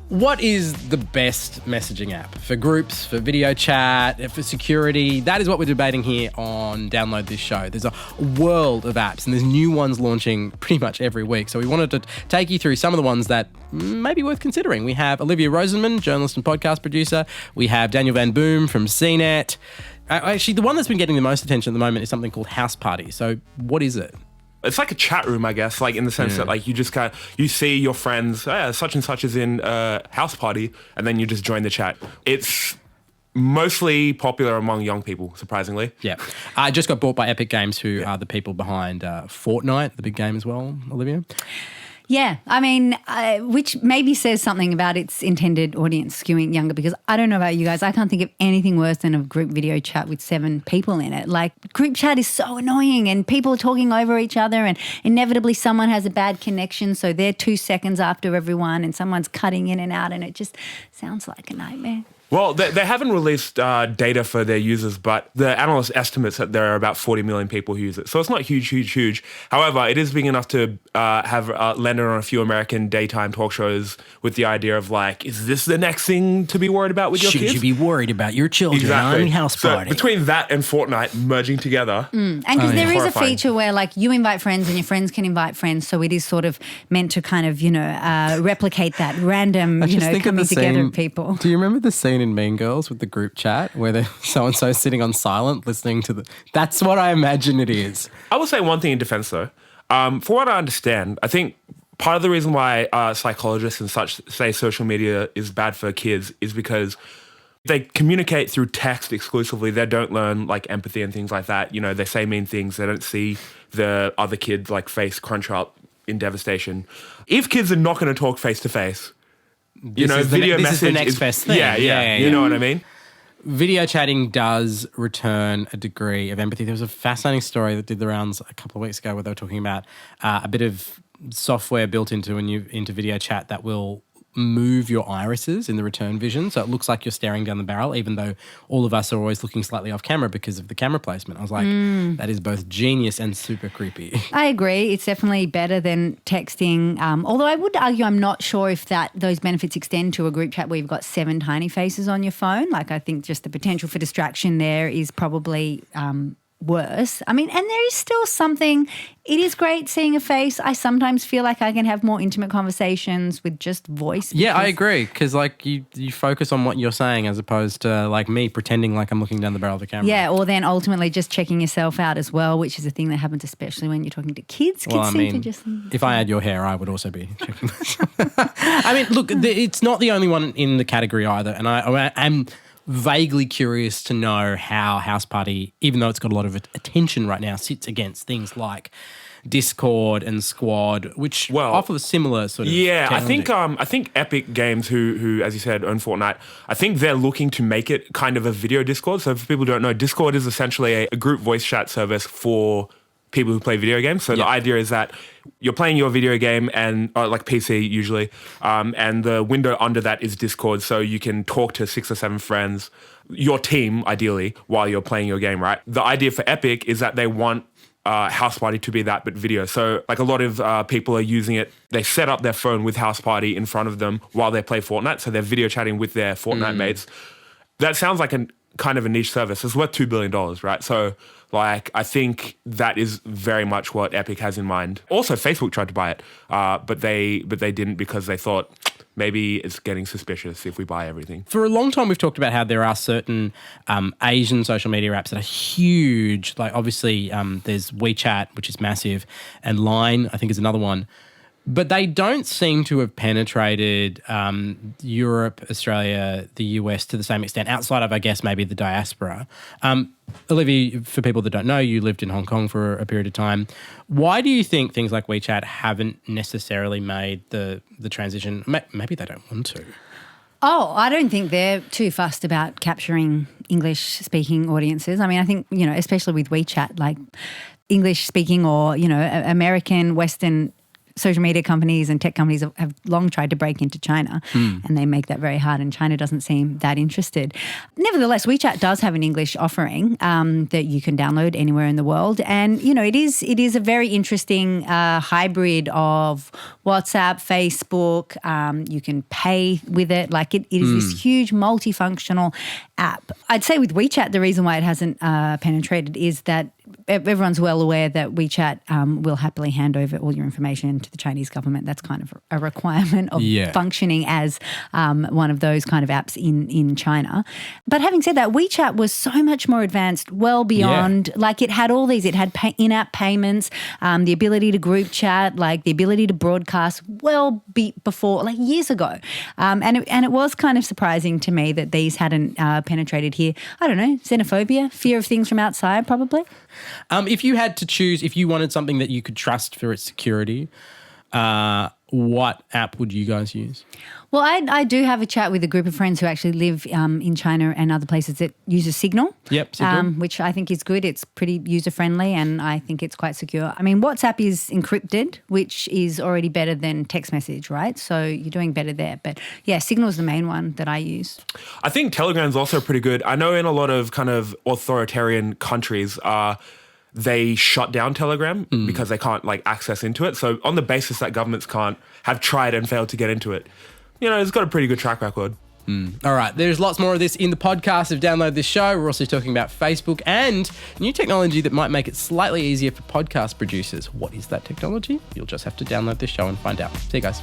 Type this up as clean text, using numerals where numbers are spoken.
What is the best messaging app for groups, for video chat, for security? That is what we're debating here on Download This Show. There's a world of apps and there's new ones launching pretty much every week. So we wanted to take you through some of the ones that may be worth considering. We have Olivia Rosenman, journalist and podcast producer. We have Daniel Van Boom from CNET. Actually, the one that's been getting the most attention at the moment is something called Houseparty. So what is it? It's like a chat room, I guess, like in the sense that like you just you see your friends, such and such is in Houseparty, and then you just join the chat. It's mostly popular among young people, surprisingly. Yeah. I just got bought by Epic Games, who are the people behind Fortnite, the big game as well, Olivia. Yeah, I mean, which maybe says something about its intended audience skewing younger, because I don't know about you guys, I can't think of anything worse than a group video chat with 7 people in it. Like, group chat is so annoying and people are talking over each other and inevitably someone has a bad connection, so they're 2 seconds after everyone and someone's cutting in and out and it just sounds like a nightmare. Well, they haven't released data for their users, but the analyst estimates that there are about 40 million people who use it. So it's not huge. However, it is big enough to have landed on a few American daytime talk shows with the idea of like, is this the next thing to be worried about with your kids? Should you be worried about your children on Houseparty? So between that and Fortnite merging together. And because there is a feature where like you invite friends and your friends can invite friends, so it is sort of meant to kind of, replicate that random, coming together of people. Do you remember the scene in Mean Girls with the group chat where so-and-so sitting on silent listening to that's what I imagine it is. I will say one thing in defense though. For what I understand, I think part of the reason why psychologists and such say social media is bad for kids is because they communicate through text exclusively. They don't learn like empathy and things like that. They say mean things. They don't see the other kids like face crunch up in devastation. If kids are not going to talk face to face, video message is the next best thing. Yeah. You know what I mean? Video chatting does return a degree of empathy. There was a fascinating story that did the rounds a couple of weeks ago where they were talking about a bit of software built into video chat that will move your irises in the return vision, so it looks like you're staring down the barrel, even though all of us are always looking slightly off camera because of the camera placement. I was like, that is both genius and super creepy. I agree. It's definitely better than texting. Although I would argue I'm not sure if those benefits extend to a group chat where you've got 7 tiny faces on your phone. Like, I think just the potential for distraction there is probably worse. I mean, and there is still something, it is great seeing a face. I sometimes feel like I can have more intimate conversations with just voice. Yeah, I agree, because like you focus on what you're saying as opposed to like me pretending like I'm looking down the barrel of the camera. Yeah, or then ultimately just checking yourself out as well, which is a thing that happens especially when you're talking to kids. If I had your hair, I would also be checking myself. I mean, look, it's not the only one in the category either, and I'm vaguely curious to know how Houseparty, even though it's got a lot of attention right now, sits against things like Discord and Squad, which offer a similar sort of technology. I think Epic Games, who as you said own Fortnite, I think they're looking to make it kind of a video Discord. So for people who don't know, Discord is essentially a group voice chat service for people who play video games. So the idea is that you're playing your video game and like PC usually, and the window under that is Discord, so you can talk to 6 or 7 friends, your team ideally, while you're playing your game, right? The idea for Epic is that they want Houseparty to be that, but video. So like a lot of people are using it. They set up their phone with Houseparty in front of them while they play Fortnite, so they're video chatting with their Fortnite mates. That sounds like kind of a niche service. It's worth $2 billion, right? So like, I think that is very much what Epic has in mind. Also, Facebook tried to buy it, but they didn't because they thought maybe it's getting suspicious if we buy everything. For a long time, we've talked about how there are certain Asian social media apps that are huge. Like obviously, there's WeChat, which is massive, and Line, I think, is another one. But they don't seem to have penetrated Europe, Australia, the US to the same extent, outside of, I guess, maybe the diaspora. Olivia, for people that don't know, you lived in Hong Kong for a period of time. Why do you think things like WeChat haven't necessarily made the transition? Maybe they don't want to. Oh, I don't think they're too fussed about capturing English-speaking audiences. I mean, I think, especially with WeChat, like English-speaking or, American, Western social media companies and tech companies have long tried to break into China, and they make that very hard, and China doesn't seem that interested. Nevertheless, WeChat does have an English offering that you can download anywhere in the world, and it is a very interesting hybrid of WhatsApp, Facebook. You can pay with it. Like it is this huge multifunctional app. I'd say with WeChat, the reason why it hasn't penetrated is that everyone's well aware that WeChat will happily hand over all your information to the Chinese government. That's kind of a requirement of functioning as one of those kind of apps in China. But having said that, WeChat was so much more advanced, well beyond, like it had all these, it had in-app payments, the ability to group chat, like the ability to broadcast before, like years ago. And it was kind of surprising to me that these hadn't penetrated here. I don't know, xenophobia, fear of things from outside probably. If you had to choose, if you wanted something that you could trust for its security, what app would you guys use? Well, I do have a chat with a group of friends who actually live in China and other places that uses Signal. Yep, Signal. Which I think is good. It's pretty user-friendly and I think it's quite secure. I mean, WhatsApp is encrypted, which is already better than text message, right? So you're doing better there. But yeah, Signal is the main one that I use. I think Telegram's also pretty good. I know in a lot of kind of authoritarian countries, they shut down Telegram because they can't access into it. So on the basis that governments have tried and failed to get into it, it's got a pretty good track record. All right, there's lots more of this in the podcast of Download This Show. We're also talking about Facebook and new technology that might make it slightly easier for podcast producers. What is that technology? You'll just have to download this show and find out. See you guys.